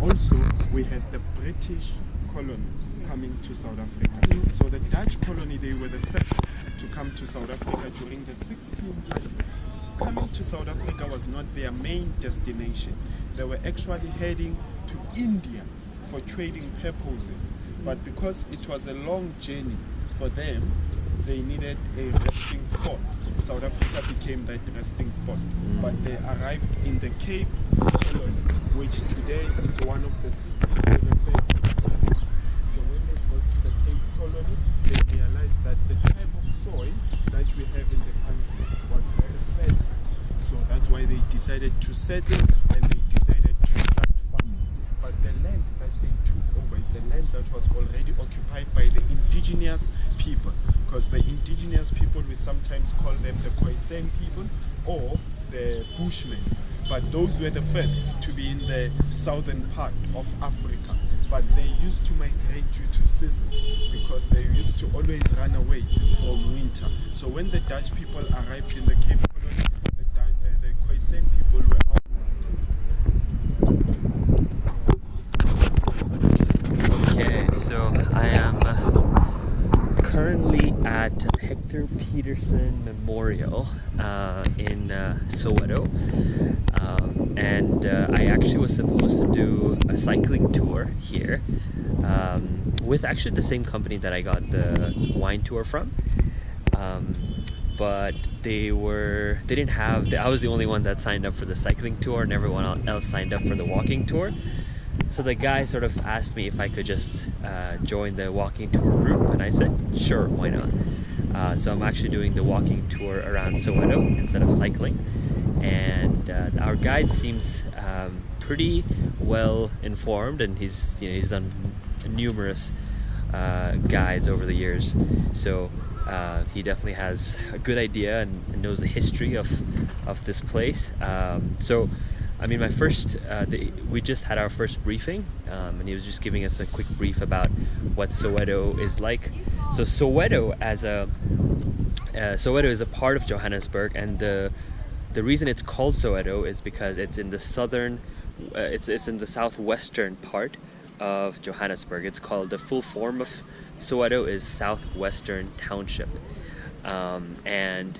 also we had the British colony coming to South Africa. So the Dutch colony, they were the first to come to South Africa during the 1600s. Coming to South Africa was not their main destination. They were actually heading to India for trading purposes. But because it was a long journey for them, they needed a resting spot. South Africa became that resting spot. But they arrived in the Cape Colony, which today is one of the cities where the first. So when they got to the Cape Colony, they realized that the type of soil that we have in the country was very fertile. So that's why they decided to settle and they decided to start farming. But the land that they took over is the land that was already occupied by the indigenous people. Because the indigenous people, we sometimes call them the Khoisan people or the Bushmen. But those were the first to be in the southern part of Africa. But they used to migrate due to season because they used to always run away from winter. So when the Dutch people arrived in the Cape Colony, the Khoisan people were out. Okay, so I am currently at Hector Pieterson Memorial in Soweto, and I actually was supposed to do a cycling tour here with actually the same company that I got the wine tour from, but they didn't have I was the only one that signed up for the cycling tour and everyone else signed up for the walking tour. So the guy sort of asked me if I could just join the walking tour group, and I said, sure, why not? So I'm actually doing the walking tour around Soweto instead of cycling, and our guide seems pretty well informed, and he's done numerous guides over the years, so he definitely has a good idea and knows the history of this place. So I mean, we just had our first briefing, and he was just giving us a quick brief about what Soweto is like. So Soweto is a part of Johannesburg, and the reason it's called Soweto is because it's in the it's in the southwestern part of Johannesburg. It's called, the full form of Soweto is Southwestern Township, and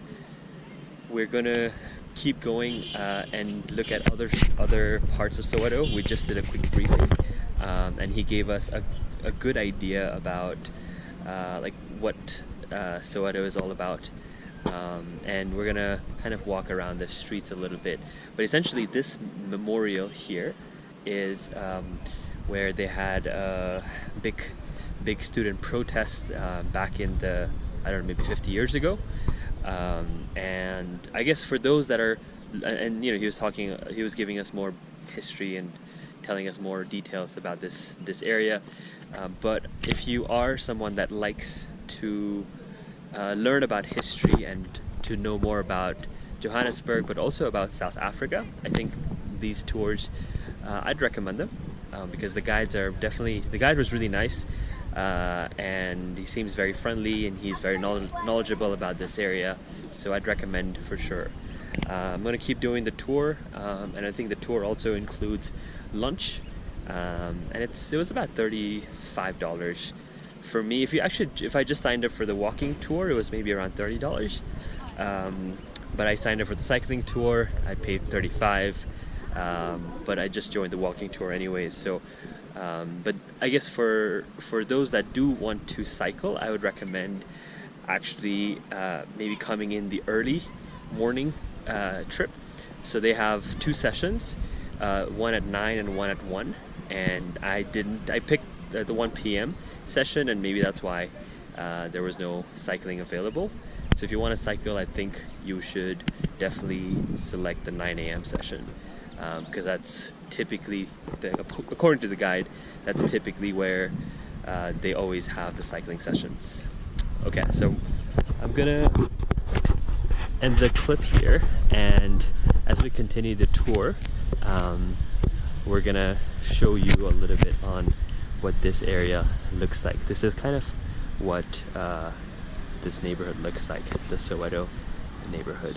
we're gonna keep going and look at other parts of Soweto. We just did a quick briefing, and he gave us a good idea about like what Soweto is all about, and we're gonna kind of walk around the streets a little bit. But essentially, this memorial here is where they had a big student protest back in the, I don't know, maybe 50 years ago. And I guess for those that are, and he was giving us more history and telling us more details about this area. But if you are someone that likes to learn about history and to know more about Johannesburg, but also about South Africa, I think these tours, I'd recommend them, because the guide was really nice. And he seems very friendly, and he's very knowledgeable about this area, so I'd recommend for sure. I'm going to keep doing the tour, and I think the tour also includes lunch, and it was about $35 for me. If I just signed up for the walking tour, it was maybe around $30, but I signed up for the cycling tour, I paid $35, but I just joined the walking tour anyways. So but I guess for those that do want to cycle, I would recommend actually maybe coming in the early morning trip. So they have 2 sessions, one at 9 and one at 1, and I picked the 1 p.m. session, and maybe that's why there was no cycling available. So if you want to cycle, I think you should definitely select the 9 a.m. session, because that's typically, according to the guide, that's typically where they always have the cycling sessions. Okay, so I'm gonna end the clip here, and as we continue the tour, we're gonna show you a little bit on what this area looks like. This is kind of what this neighborhood looks like, the Soweto neighborhood.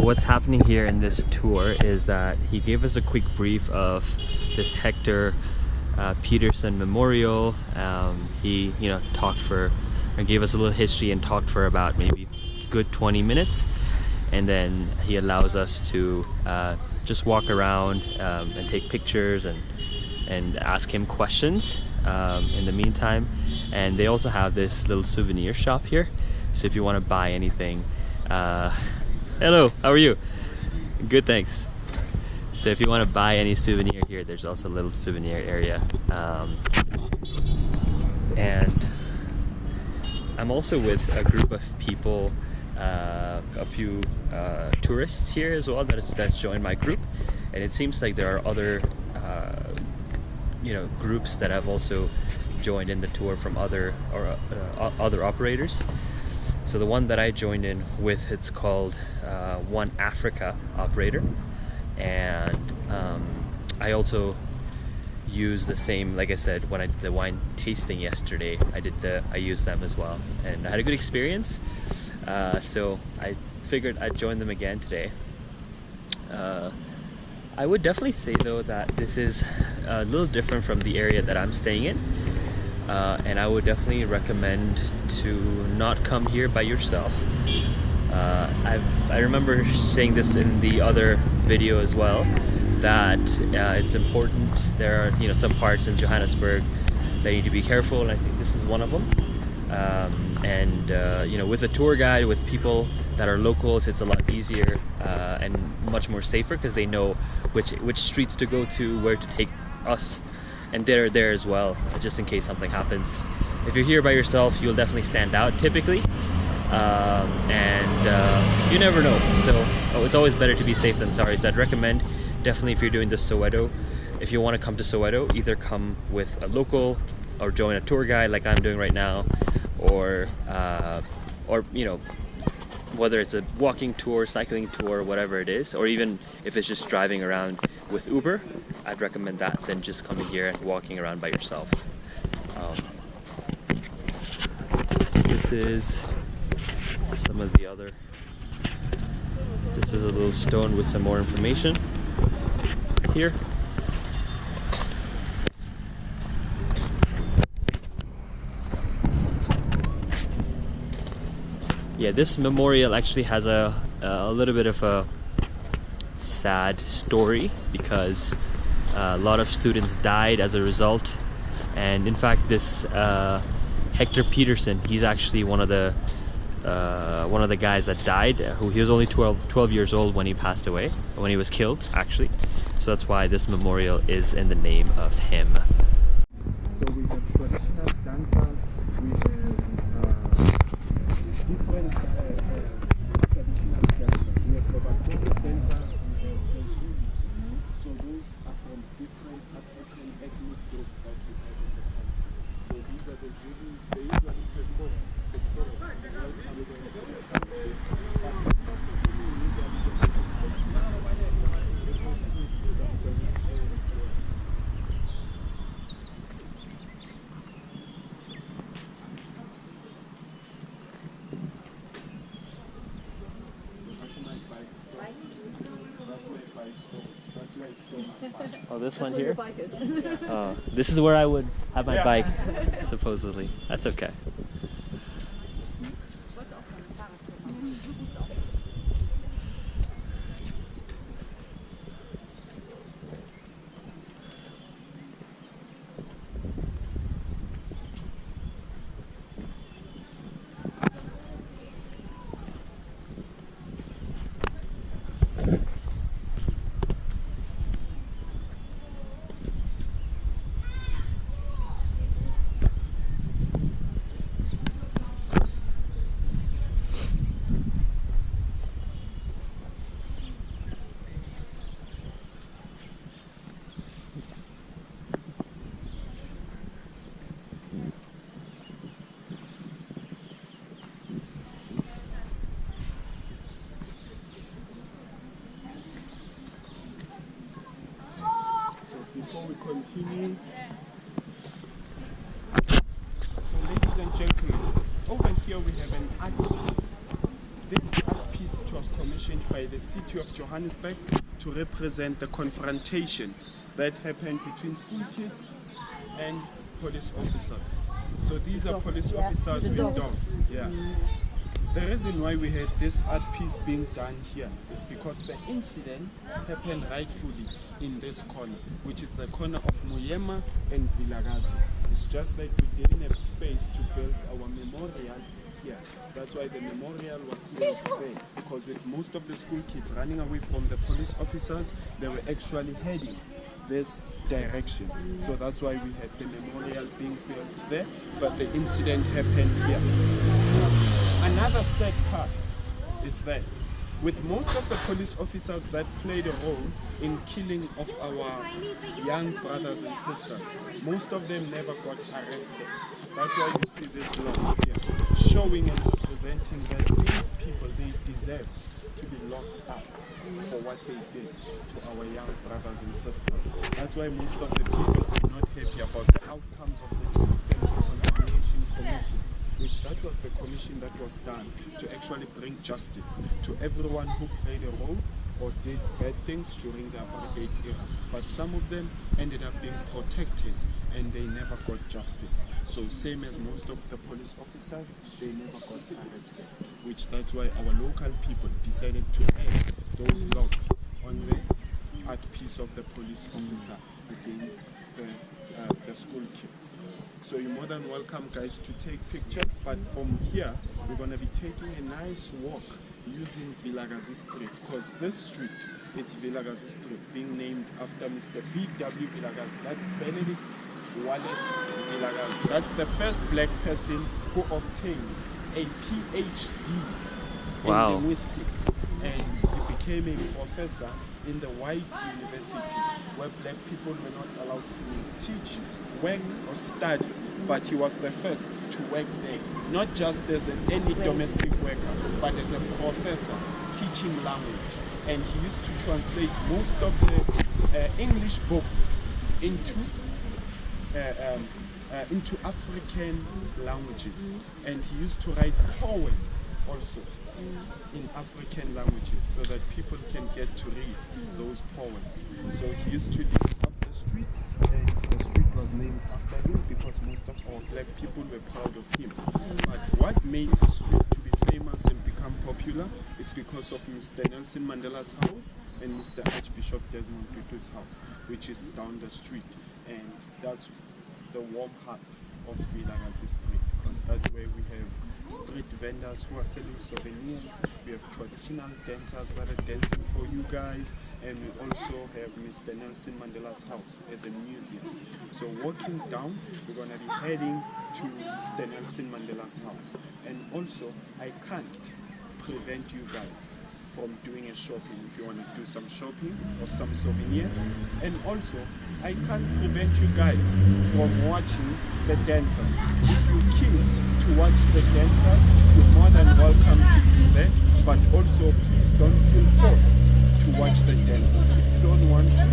what's happening here in this tour is that he gave us a quick brief of this Hector Pieterson memorial. He, you know, talked for, or gave us a little history and talked for about maybe good 20 minutes, and then he allows us to just walk around and take pictures and ask him questions in the meantime. And they also have this little souvenir shop here, so if you want to buy anything, hello, how are you? Good, thanks. So if you want to buy any souvenir here, there's also a little souvenir area. And I'm also with a group of people, a few tourists here as well that's joined my group, and it seems like there are other you know, groups that have also joined in the tour from other operators. So the one that I joined in with, it's called One Africa operator, and I also use the same, like I said, when I did the wine tasting yesterday, I used them as well, and I had a good experience. So I figured I'd join them again today. I would definitely say though that this is a little different from the area that I'm staying in, and I would definitely recommend to not come here by yourself. I remember saying this in the other video as well, that it's important. There are, you know, some parts in Johannesburg that you need to be careful, and I think this is one of them. You know, with a tour guide, with people that are locals, it's a lot easier and much more safer, because they know which streets to go to, where to take us, and they're there as well, just in case something happens. If you're here by yourself, you'll definitely stand out typically, you never know. So it's always better to be safe than sorry. So I'd recommend, definitely, if you're doing this Soweto, if you want to come to Soweto, either come with a local or join a tour guide like I'm doing right now, or you know, whether it's a walking tour, cycling tour, whatever it is, or even if it's just driving around with Uber, I'd recommend that than just coming here and walking around by yourself. This is some of the other, this is a little stone with some more information here. Yeah, this memorial actually has a little bit of a sad story, because a lot of students died as a result. And in fact, this Hector Pieterson, he's actually one of the guys that died. He was only 12 years old when he passed away, when he was killed actually. So that's why this memorial is in the name of him. So we have traditional dancers, we have different traditional dancers. We have Babatongo dancers, we have the Zulus. So those are from different African ethnic groups that we have in the country. So these are the Zulus. They usually perform the chorus while coming in the country. Oh, this one here? Oh, this is where I would have my bike, supposedly. That's okay. Continue. So ladies and gentlemen, over here we have an art piece. This art piece, it was commissioned by the city of Johannesburg to represent the confrontation that happened between school kids and police officers. So these are police officers with dogs. Yeah. The reason why we had this art piece being done here is because the incident happened rightfully in this corner, which is the corner of Moyema and Vilakazi. It's just like we didn't have space to build our memorial here. That's why the memorial was built there, because with most of the school kids running away from the police officers, they were actually heading this direction. So that's why we had the memorial being built there, but the incident happened here. Another sad part is that with most of the police officers that played a role in killing of our young brothers and sisters, most of them never got arrested. That's why you see these laws here, showing and representing that these people, they deserve to be locked up for what they did to our young brothers and sisters. That's why most of the people are not happy about the outcomes of the Truth and Reconciliation Commission, which that was the commission that was done to actually bring justice to everyone who played a role or did bad things during the apartheid era. But some of them ended up being protected and they never got justice. So same as most of the police officers, they never got arrested, which that's why our local people decided to add those logs on the art piece of the police officer against the school kids. So you're more than welcome, guys, to take pictures, but from here we're going to be taking a nice walk using Vilakazi Street, because this street, it's Vilakazi Street, being named after Mr. B.W. Vilakazi. That's Benedict Wallet Vilakazi. That's the first black person who obtained a PhD in linguistics, and he became a professor in the white university where black people were not allowed to teach, work or study, but he was the first to work there, not just as any domestic worker, but as a professor teaching language. And he used to translate most of the English books into African languages, and he used to write poems also in African languages so that people can get to read those poems. So he used to live up the street, and the street was named after him because most of our black people were proud of him. But what made the street to be famous and become popular is because of Mr. Nelson Mandela's house and Mr. Archbishop Desmond Tutu's house, which is down the street, and that's the warm heart of Vilakazi Street, because that's where we have street vendors who are selling souvenirs, we have traditional dancers that are dancing for you guys, and we also have Mr. Nelson Mandela's house as a museum. So walking down, we're going to be heading to Mr. Nelson Mandela's house. And also, I can't prevent you guys from doing a shopping if you want to do some shopping of some souvenirs. And also, I can't prevent you guys from watching the dancers. If you're keen to watch the dancers, you're more than welcome to do that. But also, please don't feel forced to watch the dancers. If you don't want to,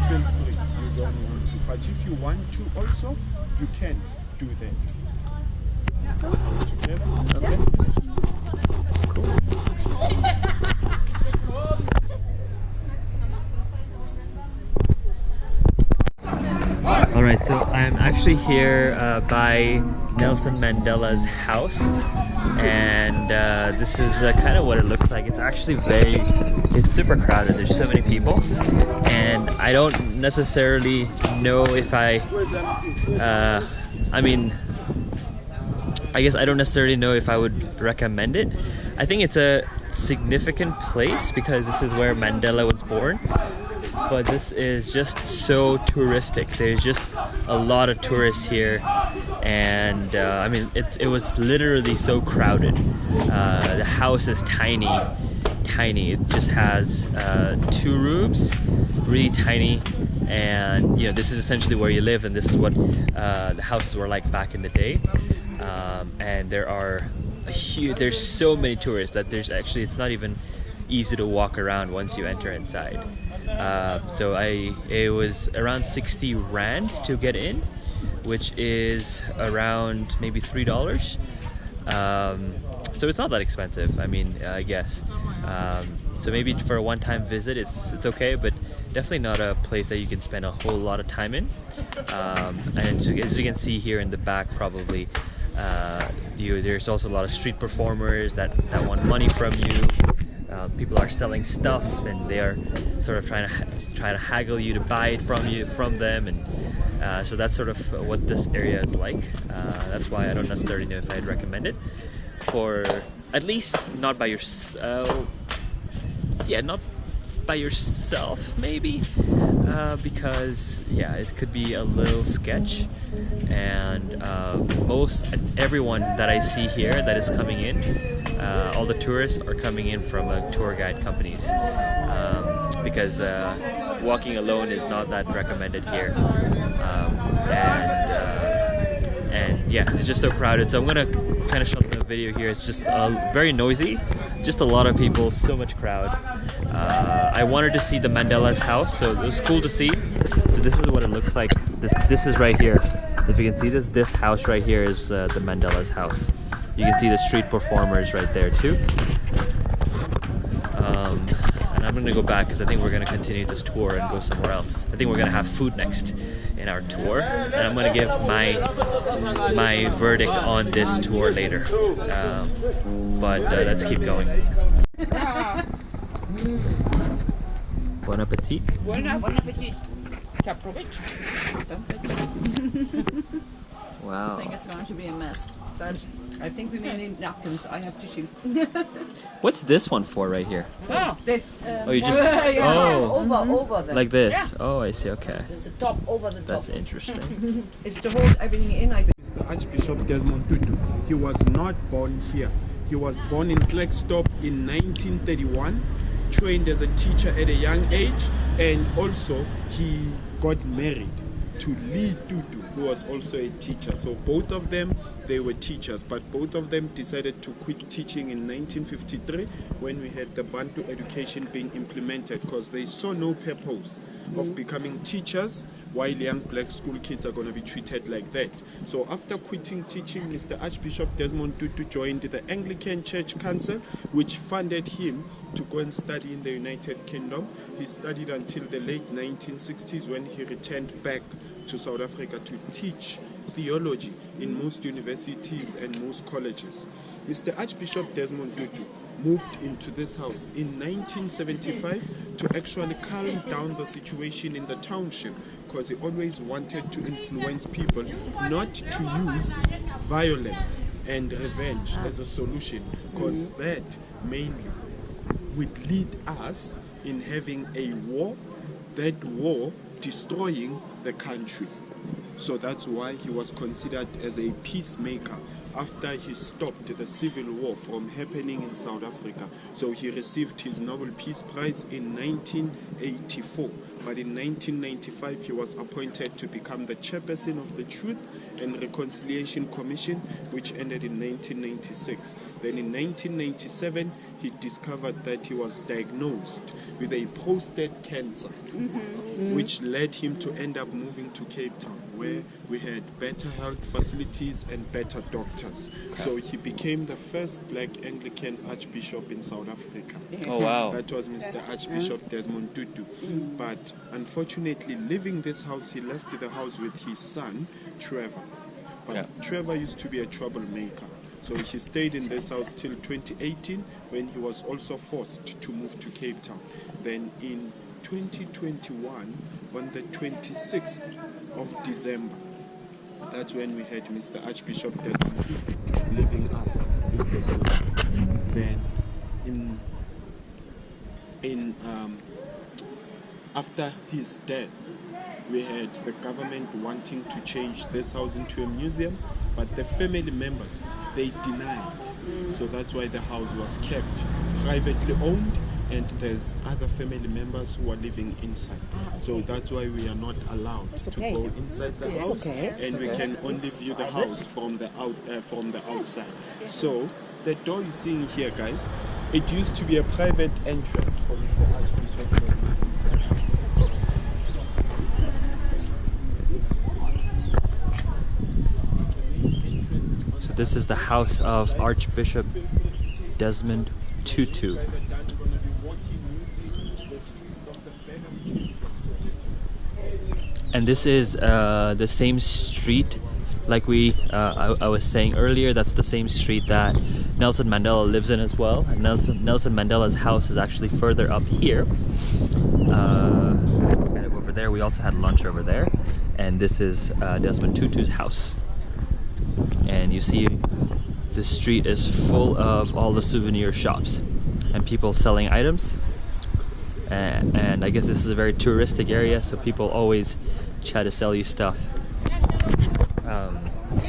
feel free. You don't want to. But if you want to also, you can do that. Together? Okay? Cool. Alright, so I'm actually here by Nelson Mandela's house, and this is kind of what it looks like. It's actually it's super crowded. There's so many people, and I don't necessarily know if I guess I don't necessarily know if I would recommend it. I think it's a significant place because this is where Mandela was born, but this is just so touristic. There's just a lot of tourists here, and it was literally so crowded. The house is tiny. It just has 2 rooms, really tiny, and this is essentially where you live, and this is what the houses were like back in the day. And there's so many tourists that it's not even easy to walk around once you enter inside. So it was around 60 Rand to get in, which is around maybe $3. So it's not that expensive, I mean, I guess. So maybe for a one-time visit it's okay, but definitely not a place that you can spend a whole lot of time in. And as you can see here in the back, probably there's also a lot of street performers that want money from you. People are selling stuff, and they are sort of trying to haggle you to buy it from them, and so that's sort of what this area is like. That's why I don't necessarily know if I'd recommend it, for at least not by yourself. Yeah, not by yourself maybe, because yeah, it could be a little sketch, and everyone that I see here that is coming in, all the tourists are coming in from tour guide companies, because walking alone is not that recommended here, and yeah, it's just so crowded. So I'm gonna kind of shut the video here. It's just very noisy, just a lot of people, so much crowd. I wanted to see the Mandela's house, so it was cool to see. So this is what it looks like. This is right here. If you can see this house right here is the Mandela's house. You can see the street performers right there too. And I'm gonna go back because I think we're gonna continue this tour and go somewhere else. I think we're gonna have food next in our tour, and I'm gonna give my verdict on this tour later. But let's keep going. Bon appetit. Bon appetit. Wow. I think it's going to be a mess, but I think we may need napkins. I have tissue. What's this one for right here? Oh, this. Oh, you just Over the like this. Oh, I see. Okay, It's the top over the top. that's interesting. It's to hold everything in. I The Archbishop Desmond Tutu. He was not born here. He was born in Klerksdorp in 1931, trained as a teacher at a young age, and also he got married to Lee Tutu, who was also a teacher. So both of them, they were teachers, but both of them decided to quit teaching in 1953 when we had the Bantu education being implemented, because they saw no purpose of becoming teachers while young black school kids are going to be treated like that. So after quitting teaching, Mr. Archbishop Desmond Tutu joined the Anglican Church Council, which funded him to go and study in the United Kingdom. He studied until the late 1960s when he returned back to South Africa to teach theology in most universities and most colleges. Mr. Archbishop Desmond Tutu moved into this house in 1975 to actually calm down the situation in the township, because he always wanted to influence people not to use violence and revenge as a solution, because that mainly would lead us in having a war, that war destroying the country. So that's why he was considered as a peacemaker after he stopped the civil war from happening in South Africa. So he received his Nobel Peace Prize in 1984. But in 1995, he was appointed to become the chairperson of the Truth and Reconciliation Commission, which ended in 1996. Then in 1997, he discovered that he was diagnosed with a prostate cancer, which led him to end up moving to Cape Town, where we had better health facilities and better doctors. So he became the first black Anglican Archbishop in South Africa. Oh wow. That was Mr. Archbishop Desmond Tutu. But unfortunately, leaving this house, he left the house with his son, Trevor. But Trevor used to be a troublemaker. So he stayed in this house till 2018, when he was also forced to move to Cape Town. Then in 2021, on the 26th of December, that's when we had Mr. Archbishop Desmond Tutu leaving us in this house. Then after his death, we had the government wanting to change this house into a museum, but the family members, they denied. So that's why the house was kept privately owned, and there's other family members who are living inside. So that's why we are not allowed to go inside the house, and we can only view the house from the outside. So the door you're seeing here, guys, it used to be a private entrance for Mr. Archbishop. So this is the house of Archbishop Desmond Tutu. And this is the same street like I was saying earlier. That's the same street that Nelson Mandela lives in as well. And Nelson Mandela's house is actually further up here. Kind of over there. We also had lunch over there. And this is Desmond Tutu's house. And you see the street is full of all the souvenir shops and people selling items. And I guess this is a very touristic area, so people always try to sell you stuff.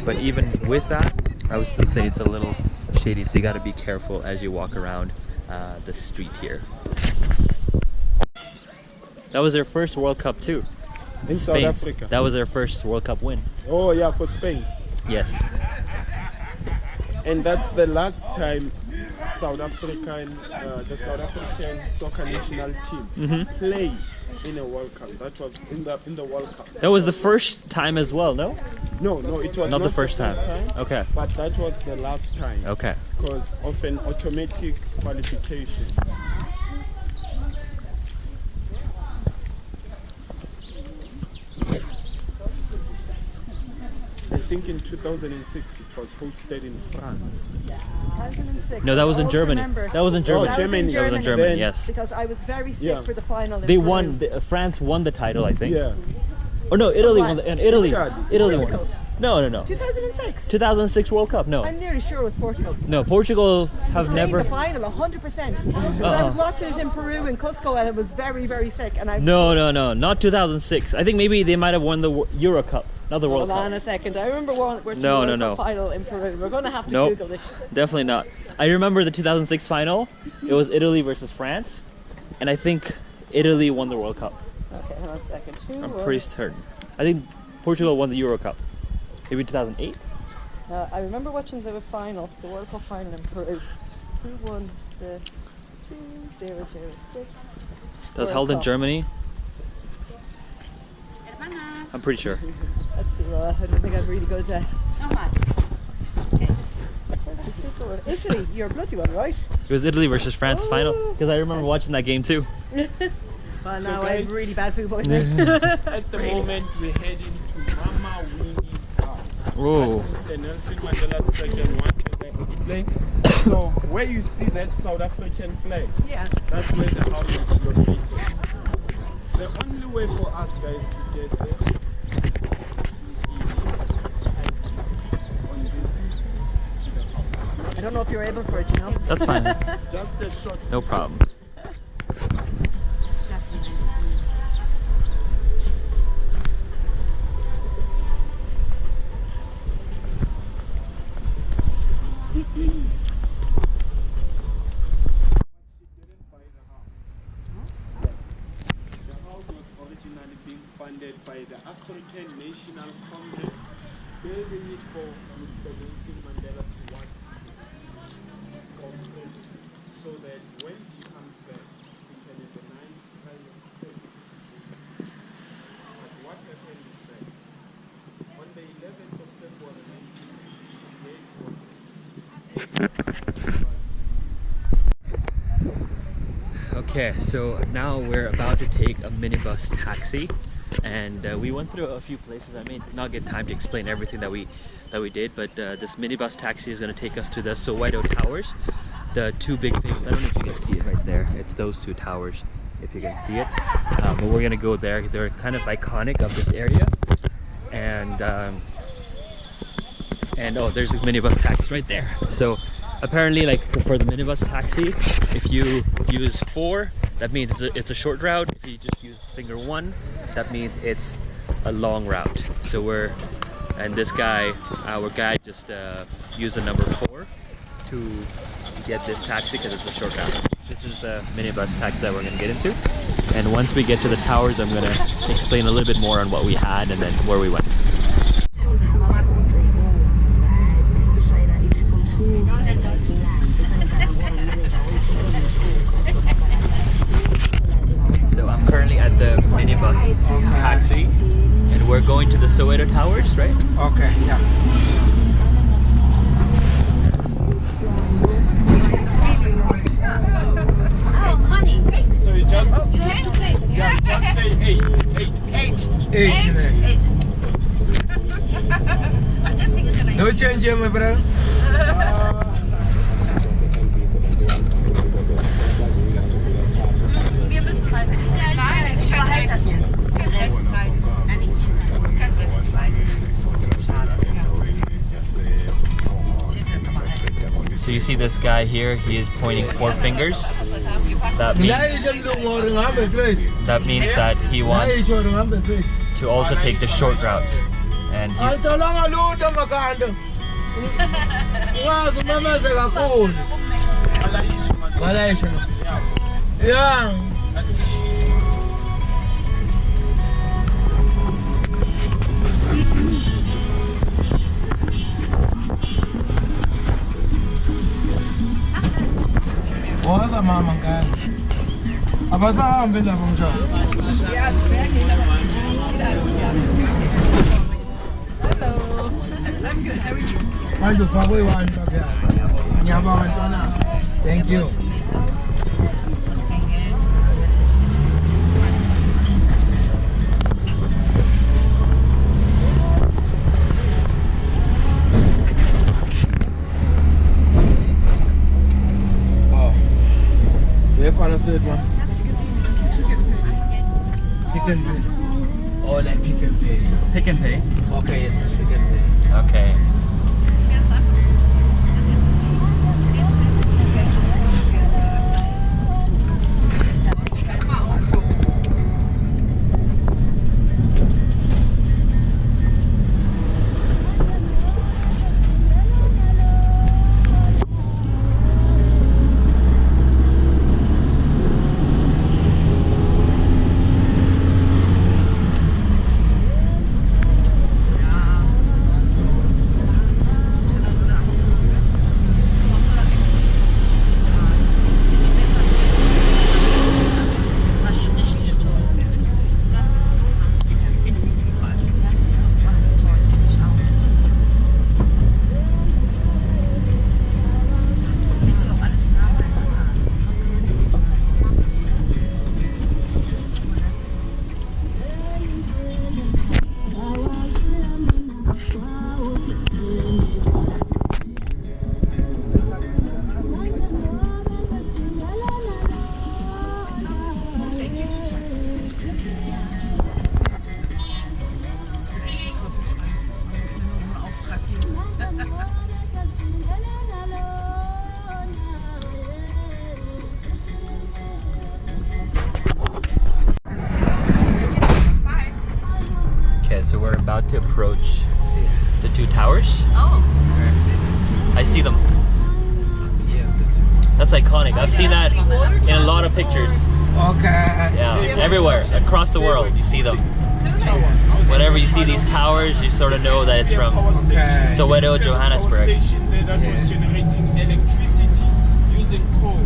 But even with that, I would still say it's a little shady, so you got to be careful as you walk around the street here. That was their first World Cup too. In Spain. South Africa. That was their first World Cup win. Oh yeah, for Spain. Yes. And that's the last time the South African soccer national team played in a World Cup. That was in the World Cup. That was the first time as well, no? No, it was Not the first time. Okay. But that was the last time. Okay. Because of an automatic qualification. I think in 2006 it was hosted in France. 2006. No, that was in I Germany. remember. That was in Germany. Oh, Germany. That was in Germany, Then- yes. Because I was very sick Yeah. for the final. in They Peru. won. France won the title, I think. Yeah. Or no, Italy won. won. And Italy won. Portugal. No. 2006. 2006 World Cup. No. I'm nearly sure it was Portugal. No, Portugal have Played never. the final 100%. Because I was watching it in Peru in Cusco and I was very, very sick. And I No, not 2006. I think maybe they might have won the Euro Cup, not the World Hold Cup. on a second. I remember we're to the No, World no. Cup final in Peru. We're going to have to Nope. Google this. Definitely not. I remember the 2006 final. It was Italy versus France, and I think Italy won the World Cup. Okay, hold on a second. Who I'm won? pretty certain. I think Portugal won the Euro Cup. Maybe 2008. I remember watching the final, the World Cup final in Peru. Who won the 2006? That was World held in Cup? Germany. I'm pretty sure. Let's see. Well, I don't think I've really good at. Italy, you're a bloody one, right? It was Italy versus France final because I remember watching that game too. Well, So now I have guys- really bad food poisoning. At the moment we're heading to Mama Winnie's house. Whoa. That's Mr. Nelson Mandela's second one, as I explained. So where you see that South African flag, Yeah. that's where the house is located. The only way for us guys to get there is on this to the house. I don't know if you're able for it, you know. That's fine. Just a short. No problem. The house was originally being funded by the African National Congress, building it for Mr. Nelson Mandela to work for president, so that when he comes back, he can have a nice kind of space. But what happened is that on the 11th of February 1958, Okay, so now we're about to take a minibus taxi, and we went through a few places. I may not get time to explain everything that we did, but this minibus taxi is going to take us to the Soweto Towers, the two big things. I don't know if you can see it right there. It's those two towers, if you can see it. But we're going to go there. They're kind of iconic of this area, and oh, there's a minibus taxi right there. So apparently, like for the minibus taxi, if you use 4, that means it's a short route. If you just use finger 1, that means it's a long route. So and this guy, our guy, just used the number 4 to get this taxi because it's a short route. This is a minibus taxi that we're going to get into. And once we get to the towers, I'm going to explain a little bit more on what we had and then where we went. So I'm currently at the minibus taxi, and we're going to the Soweto Towers, right? Okay, yeah. So you just, You have to say. yeah, just say 8. 8. 8. Ach, deswegen ist er No change here, my brother. Wir müssen mal. Nein, ich behalte das jetzt. Das kann Westen bleiben. Das kann Westen, weiß ich. Schade. So you see this guy here, he is pointing 4 fingers. That means that he wants to also take the short route. And he's yeah. What's a mama guy? Abasahambe lapho mshana. Hello. I'm good. How are you? Manje ufakwe one kapya. Ngiyabonga ntwana. Thank you. Said, man. Pick and pay. Oh, like pick and pay. pick and pay. Okay, yes, pick and pay. Okay. Ganz einfach, das ist Lass mal ausdrucken. So we're about to approach the 2 towers. Oh. I see them. That's iconic. I've seen that in a lot of pictures. Okay. Yeah, everywhere, across the world, you see them. Whenever you see these towers, you sort of know that it's from Soweto, Johannesburg. Power station there that was generating electricity using coal.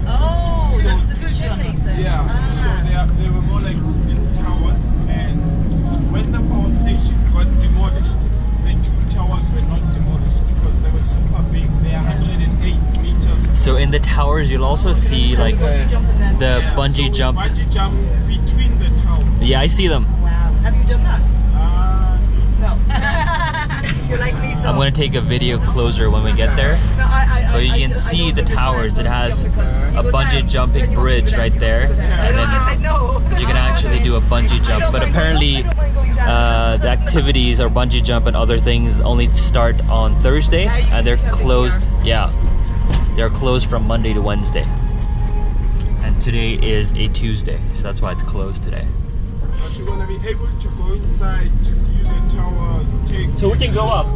Oh, So- das ist Johnny. Yeah, so they were more like in towers, and when the power station got demolished, the 2 towers were not demolished because they were super big. They are 108 meters. So in the towers, you'll also see like the Yeah, bungee so jump. Bungee jump between the towers. Yeah, I see them. Wow. Have you done that? No. You're like me, so. I'm gonna take a video closer when we get there. But you can see the towers. It has a bungee jumping bridge right there, and then you can actually do a bungee jump. But apparently, the activities or bungee jump and other things only start on Thursday, and they're closed. Yeah, they're closed from Monday to Wednesday. And today is a Tuesday, so that's why it's closed today. But you're gonna be able to go inside to view the towers. So we can go up.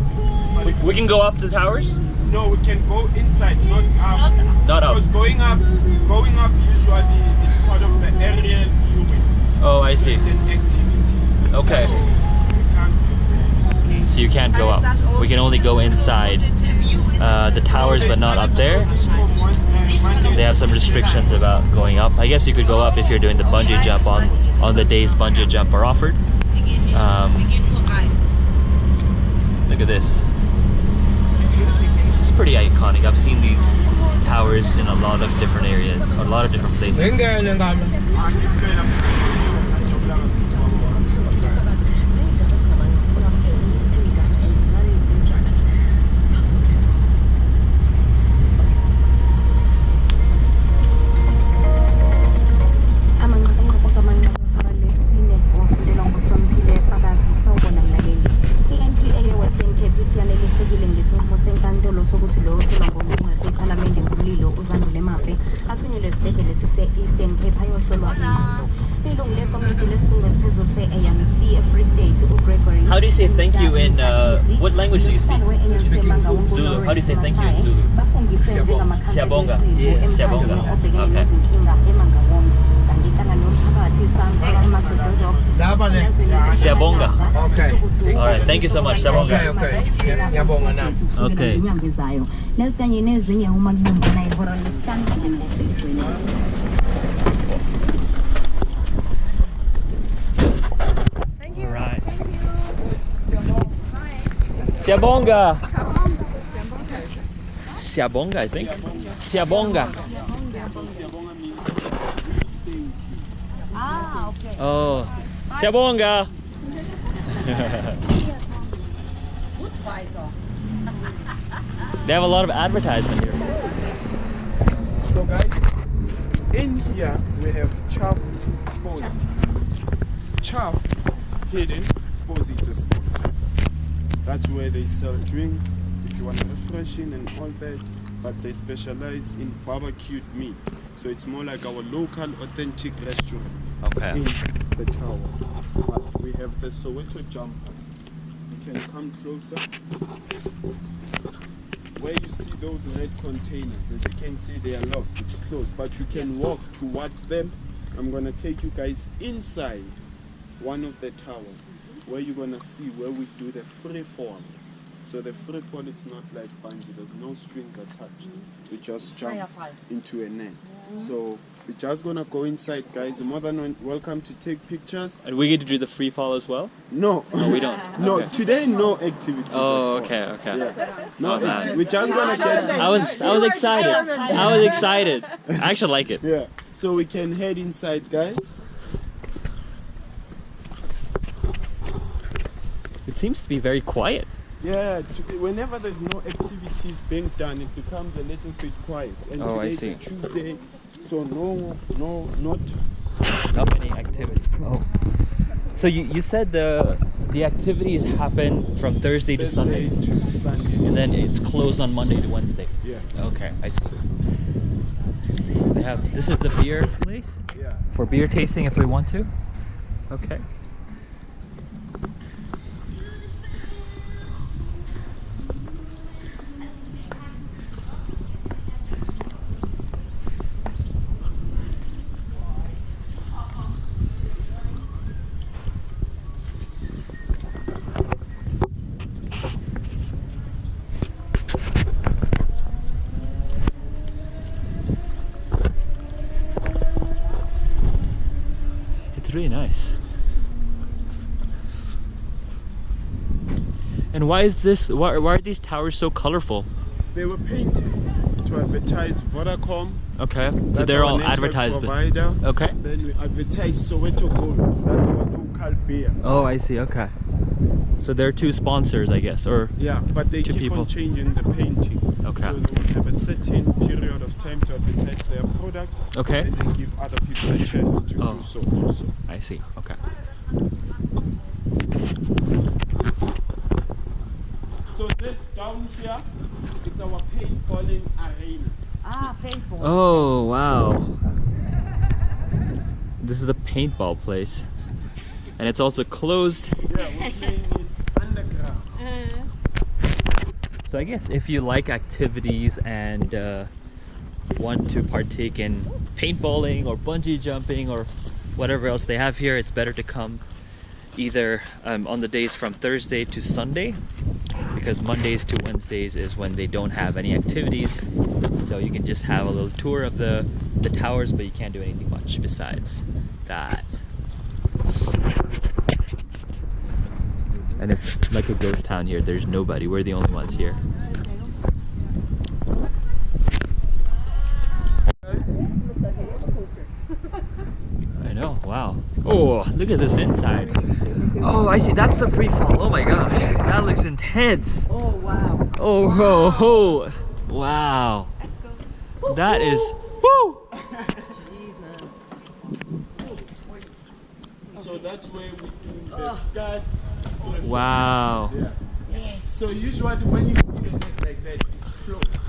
We can go up the towers. No, we can go inside, not up. Not up. Because going up usually it's part of the aerial viewing. Oh, I see. It's an activity. Okay. So we can't do that. So you can't go up. We can only go inside the towers, but not up there. They have some restrictions about going up. I guess you could go up if you're doing the bungee jump on the days bungee jump are offered. Look at this. This is pretty iconic. I've seen these towers in a lot of different areas, a lot of different places. Ngingene ngami. How do you say thank you in, what language do you speak? Zulu. How do you say thank you in Zulu? Siyabonga. Siyabonga. Okay. Siyabonga. Okay. Alright, thank you so much. Siyabonga. Okay. Ngiyabonga nami. Okay. Alright. Siyabonga. Siyabonga, I think. Siyabonga. Ah, okay. Oh. Siyabonga. They have a lot of advertisement here. So guys, in here we have chaff posy. Chaff hidden posy is a spot. That's where they sell drinks, if you want to refreshing and all that, but they specialize in barbecued meat. So it's more like our local authentic restaurant Okay. in the tower. But we have the Soweto jumpers. You can come closer. Where you see those red containers, as you can see they are locked, it's closed, but you can walk towards them. I'm gonna take you guys inside one of the towers where you're gonna see where we do the free fall. So the free fall, it's not like bungee, there's no strings attached. We just jump into a net. So we're just gonna go inside, guys. You're more than welcome to take pictures. And we get to do the free fall as well? No. No, we don't. No, Okay. today no activities. Oh, at all. okay, okay. Yeah. No, Oh, man. we're just gonna get. I was excited. I was excited. I actually like it. Yeah. So we can head inside, guys. It seems to be very quiet. Yeah. Whenever there's no activities being done, it becomes a little bit quiet. And Oh, I today see. is a Tuesday, so not. Not many activities. Oh. So you said the activities happen from Thursday to Sunday, to Sunday. and then it's closed on Monday to Wednesday. Yeah. Okay, I see. They have, this is the beer place Yeah. for beer tasting if we want to. Okay. It's really nice. And why is this? Why are these towers so colorful? They were painted to advertise Vodacom. Okay, so That's they're our all network advertisement. provider. Okay. Then we advertise Soweto Gold. That's our local beer. Oh, I see. Okay. So they're two sponsors, I guess, or Yeah, but they Two keep people. on changing the painting. Okay. So they will have a certain period of time to advertise their product. okay. And then give other people a chance to Oh. do so also. I see. Okay. So this down here, it's our paintballing arena. Ah, paintball. Oh wow. This is the paintball place, and it's also closed. Yeah, we're playing it underground. So I guess if you like activities and want to partake in paintballing or bungee jumping or whatever else they have here, it's better to come either on the days from Thursday to Sunday, because Mondays to Wednesdays is when they don't have any activities. So you can just have a little tour of the towers, but you can't do anything much besides that. And it's like a ghost town here. There's nobody. We're the only ones here. Wow. Oh, look at this inside. Oh, I see. That's the free fall. Oh my gosh. That looks intense. Oh, wow. Oh, ho, ho. Wow. That is. Woo! Jeez, man. So that's where we do the start. Wow. Yeah. So usually when you see the net like that, it's closed,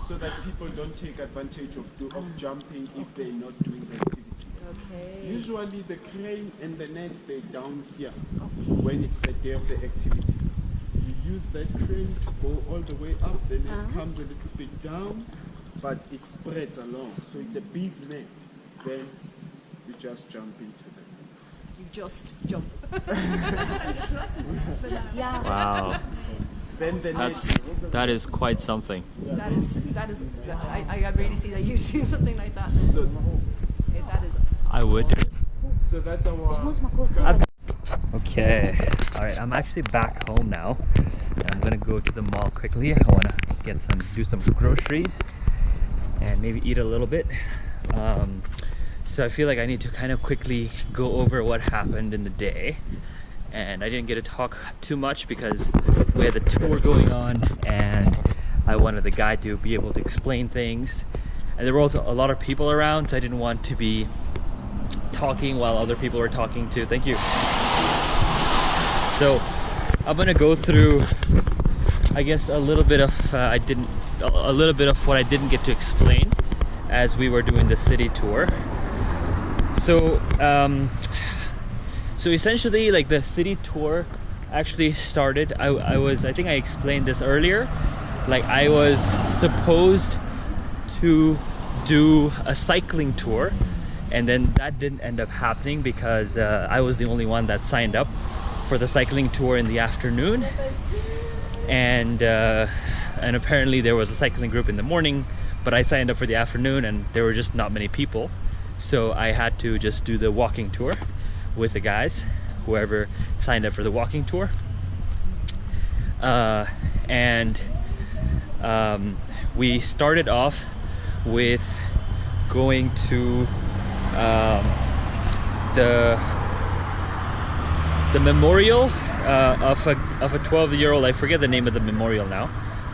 so that people don't take advantage of jumping if they're not doing the activities. Okay. Usually the crane and the net, they're down here when it's the day of the activities. You use that crane to go all the way up, the net comes a little bit down, but it spreads along. So it's a big net. Then you just jump into the net. You just jump. Wow. Then the net. That is quite something. That is, I really see that you doing something like that. So, That is. I would do it. so that's our. Okay. Alright, I'm actually back home now. I'm gonna go to the mall quickly. I wanna do some groceries and maybe eat a little bit. So I feel like I need to kind of quickly go over what happened in the day. And I didn't get to talk too much because we had the tour going on and I wanted the guy to be able to explain things. And there were also a lot of people around, so I didn't want to be talking while other people were talking too. Thank you. So I'm gonna go through, I guess, a little bit of what I didn't get to explain as we were doing the city tour. So so essentially, like, the city tour actually started. I think I explained this earlier. Like, I was supposed to do a cycling tour, and then that didn't end up happening because I was the only one that signed up for the cycling tour in the afternoon, and apparently there was a cycling group in the morning, but I signed up for the afternoon and there were just not many people, so I had to just do the walking tour with the guys, whoever signed up for the walking tour. We started off with going to the memorial of a 12-year-old. I forget the name of the memorial now.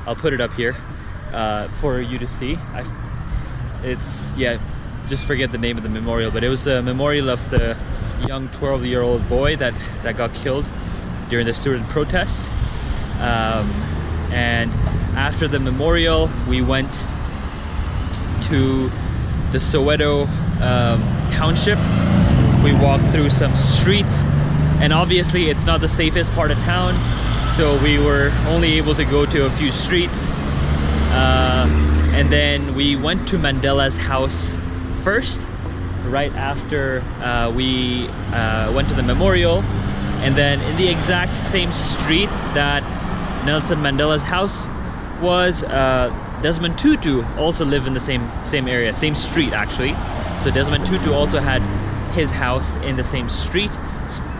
I'll put it up here for you to see. Just forget the name of the memorial, but it was the memorial of the young 12-year-old boy that got killed during the student protests. And after the memorial, we went to the Soweto township. We walked through some streets, and obviously it's not the safest part of town, so we were only able to go to a few streets. And then we went to Mandela's house first, right after we went to the memorial. And then in the exact same street that Nelson Mandela's house was, Desmond Tutu also lived in the same area, same street actually. So Desmond Tutu also had his house in the same street.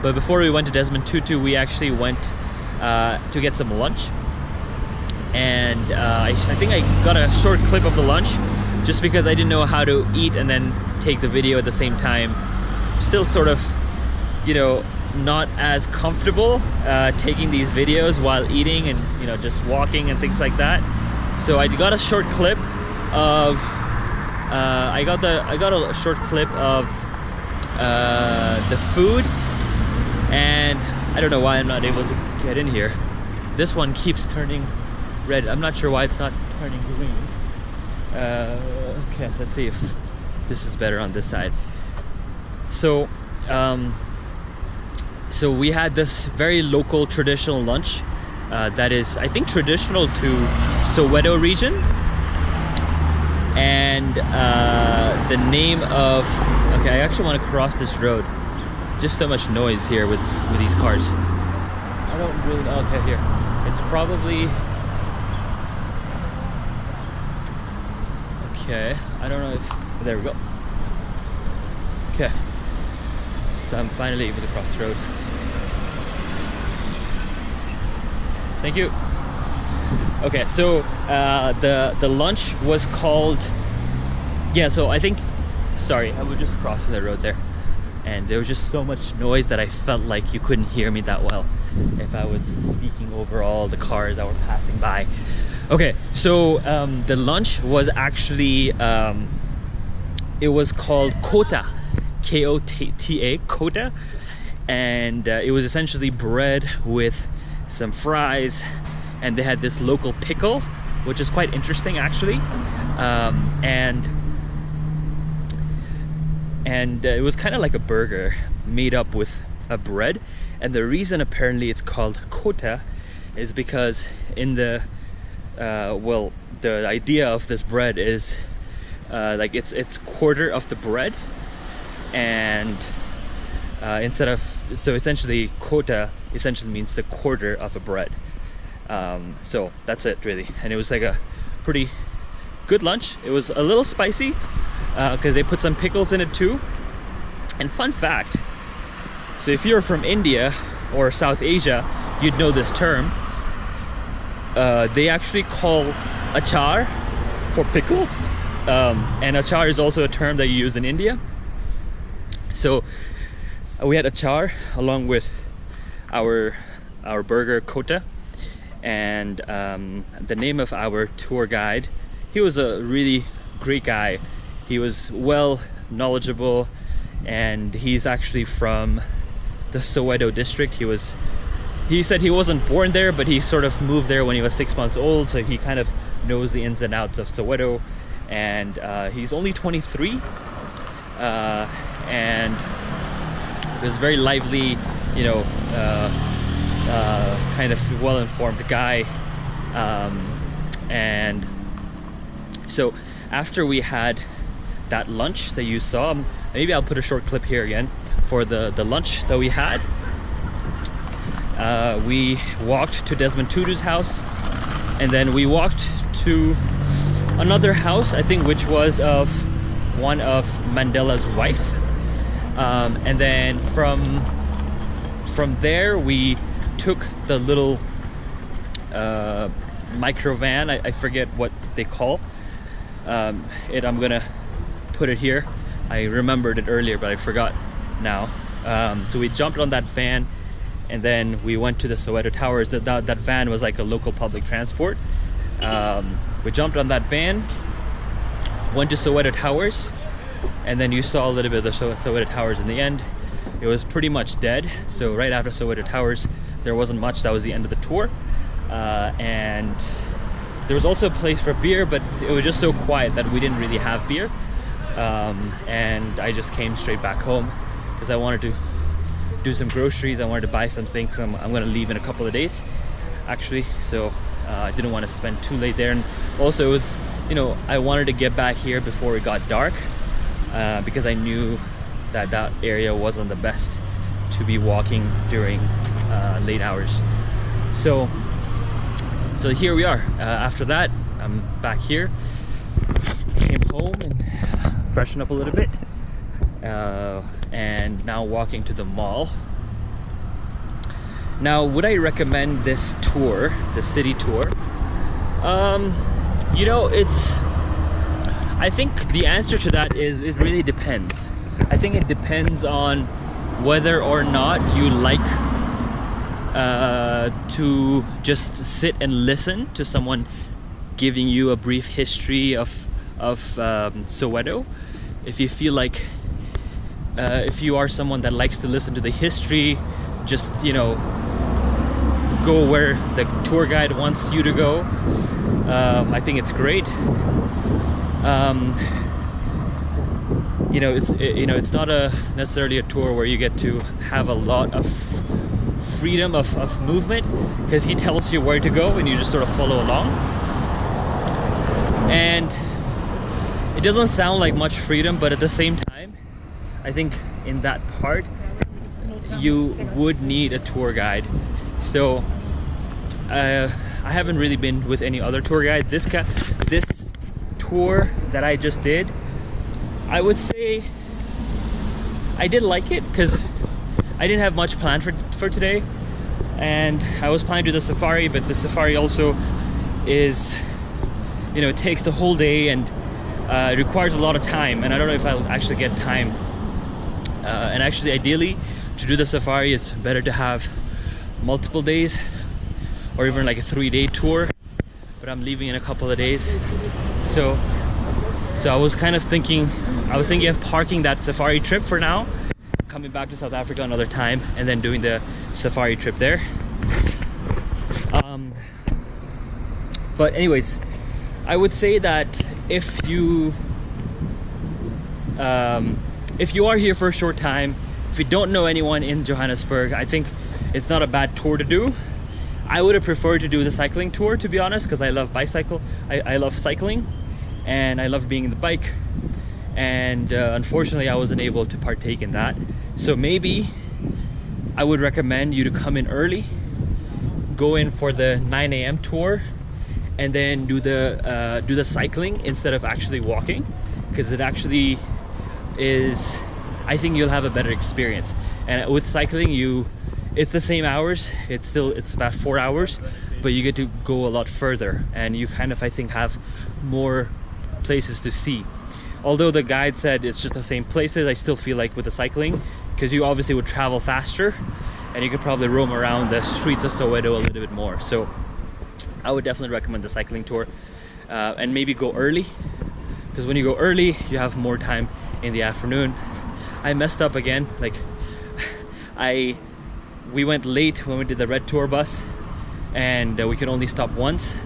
But before we went to Desmond Tutu, we actually went to get some lunch. And I think I got a short clip of the lunch just because I didn't know how to eat and then take the video at the same time. Still sort of, not as comfortable taking these videos while eating and just walking and things like that. So I got a short clip of I got a short clip of the food, and I don't know why I'm not able to get in here. This one keeps turning red. I'm not sure why it's not turning green. Okay, let's see if this is better on this side. So so we had this very local traditional lunch that is, I think, traditional to Soweto region. And the name of... Okay, I actually want to cross this road. Just so much noise here with these cars. I don't really know. Okay, here. It's probably... Okay, I don't know if... There we go. Okay. So I'm finally able to cross the road. Thank you. Okay, so the lunch was called... Yeah, so I think... Sorry, I was just crossing the road there. and there was just so much noise that I felt like you couldn't hear me that well if I was speaking over all the cars that were passing by. Okay, so the lunch was actually it was called Kota, K-O-T-A, Kota, and it was essentially bread with some fries, and they had this local pickle, which is quite interesting actually, and it was kind of like a burger made up with a bread. And the reason apparently it's called Kota is because in the well, the idea of this bread is like it's quarter of the bread, and instead of, so essentially Kota essentially means the quarter of a bread. So that's it really, and it was like a pretty good lunch. It was a little spicy because they put some pickles in it too. And fun fact, so if you're from India or South Asia, you'd know this term. They actually call achar for pickles, and achar is also a term that you use in India. So we had achar along with our burger Kota, and the name of our tour guide, he was a really great guy. He was well knowledgeable, and he's actually from the Soweto district. He said he wasn't born there, but he sort of moved there when he was 6 months old, so he kind of knows the ins and outs of Soweto. And he's only 23, and he was a very lively, you know, kind of well-informed guy. And so after we had that lunch that you saw, maybe I'll put a short clip here again for the lunch that we had. We walked to Desmond Tutu's house, and then we walked to another house, I think, which was of one of Mandela's wife, and then from there we took the little micro van. I forget what they call it. I'm gonna put it here. I remembered it earlier, but I forgot now. So we jumped on that van, and then we went to the Soweto Towers. That van was like a local public transport. We jumped on that van, went to Soweto Towers, and then you saw a little bit of the Soweto Towers in the end. It was pretty much dead, so right after Soweto Towers there wasn't much. That was the end of the tour, and there was also a place for beer, but it was just so quiet that we didn't really have beer, and I just came straight back home because I wanted to do some groceries. I wanted to buy some things. I'm going to leave in a couple of days actually, so I didn't want to spend too late there. And also it was, you know, I wanted to get back here before it got dark, because I knew that that area wasn't the best to be walking during late hours. So here we are. After that, I'm back here, came home and freshened up a little bit, and now walking to the mall. Now, would I recommend this tour, the city tour? You know, I think the answer to that is it really depends. I think it depends on whether or not you like to just sit and listen to someone giving you a brief history of Soweto. If you feel like if you are someone that likes to listen to the history, just, you know, go where the tour guide wants you to go. I think it's great. You know, it's not necessarily a tour where you get to have a lot of freedom of movement, because he tells you where to go and you just sort of follow along. And it doesn't sound like much freedom, but at the same time, I think in that part you would need a tour guide. So I haven't really been with any other tour guide. This tour that I just did, I would say I did like it, because I didn't have much planned for today, and I was planning to do the safari, but the safari also is, you know, it takes the whole day and it requires a lot of time, and I don't know if I'll actually get time And actually, ideally, to do the safari, it's better to have multiple days or even like a 3-day tour. But I'm leaving in a couple of days, so I was kind of thinking, of parking that safari trip for now, coming back to South Africa another time, and then doing the safari trip there. But anyways, I would say that if you are here for a short time, if you don't know anyone in Johannesburg, I think it's not a bad tour to do. I would have preferred to do the cycling tour, to be honest, because I love I love cycling, and I love being in the bike. And unfortunately, I wasn't able to partake in that. So maybe I would recommend you to come in early, go in for the 9 a.m. tour, and then do the cycling instead of actually walking, because it actually is, I think you'll have a better experience. And with cycling, it's the same hours, it's about 4 hours, but you get to go a lot further, and you kind of, I think, have more places to see. Although the guide said it's just the same places, I still feel like with the cycling, because you obviously would travel faster and you could probably roam around the streets of Soweto a little bit more. So I would definitely recommend the cycling tour, and maybe go early, because when you go early you have more time in the afternoon. I messed up again, like we went late when we did the red tour bus, and we could only stop once.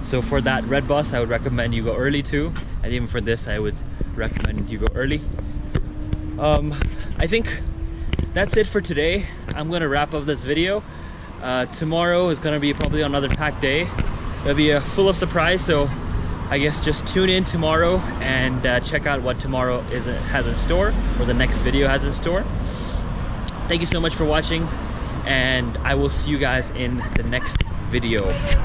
So for that red bus, I would recommend you go early too, and even for this, I would recommend you go early. I think that's it for today. I'm gonna wrap up this video. Tomorrow is gonna be probably another packed day. It'll be full of surprise, so I guess just tune in tomorrow and check out what tomorrow has in store, or the next video has in store. Thank you so much for watching, and I will see you guys in the next video.